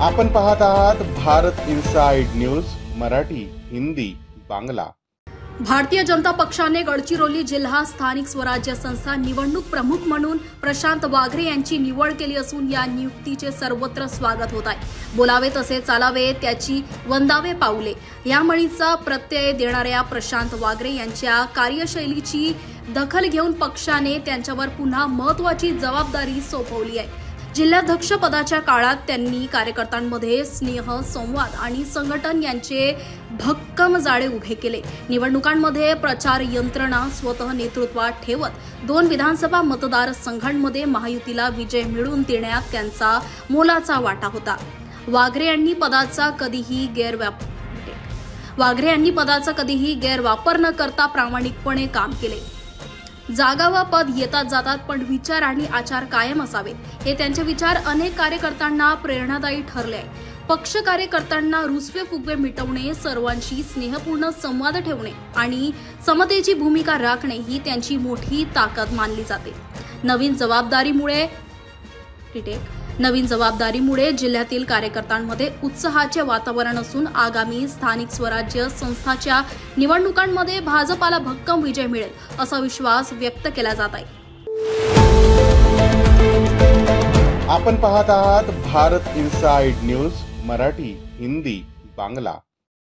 आपण पाहत आहात भारत इनसाइड न्यूज मराठी, हिंदी, बांगला। भारतीय जनता पक्षाने गडचिरोली जिल्हा स्थानिक स्वराज्य संस्था निवडणूक प्रमुख म्हणून प्रशांत वाघरे यांची निवड केली असून या नियुक्तीचे सर्वत्र स्वागत होत आहे। बोलावे तसे चालावे त्याची वंदावे पाऊले या म्हणीचा प्रत्यय देणाऱ्या प्रशांत वाघरे यांच्या कार्यशैलीची दखल घेऊन पक्षाने त्यांच्यावर पुन्हा महत्त्वाची जबाबदारी सोपवली आहे। जिल्हाध्यक्ष पदाच्या काळात त्यांनी कार्यकर्त्यांमध्ये स्नेह, संवाद आणि संघटन यांचे भक्कम जाळे उभे केले। निवडणुकांमध्ये प्रचार यंत्रणा स्वतः नेतृत्वात ठेवत 2 विधानसभा मतदारसंघांमध्ये महायुतीला विजय मिळवून देण्यात त्यांचा मोलाचा वाटा होता। वाघरे यांनी पदाचा कधीही गैरवापर न करता प्रामाणिकपणे काम केले। जागा व पद येतात जातात, पण विचार आणि आचार कायम असावेत हे त्यांचे विचार अनेक कार्यकर्त्यांना प्रेरणादायी ठरले आहे। पक्ष कार्यकर्त्यांना रुसवे फुगवे मिटवणे, सर्वांशी स्नेहपूर्ण संवाद ठेवणे आणि समतेची भूमिका राखणे ही त्यांची मोठी ताकद मानली जाते। नवीन जबाबदारीमुळे जिल्ह्यातील कार्यकर्त्यांमध्ये उत्साहाचे वातावरण असून आगामी स्थानिक स्वराज्य संस्थाच्या निवडणुकांमध्ये भाजपाला भक्कम विजय मिळेल असा विश्वास व्यक्त केला जात आहे। आपण पाहत आहात भारत इनसाइड न्यूज मराठी, हिंदी, बांगला।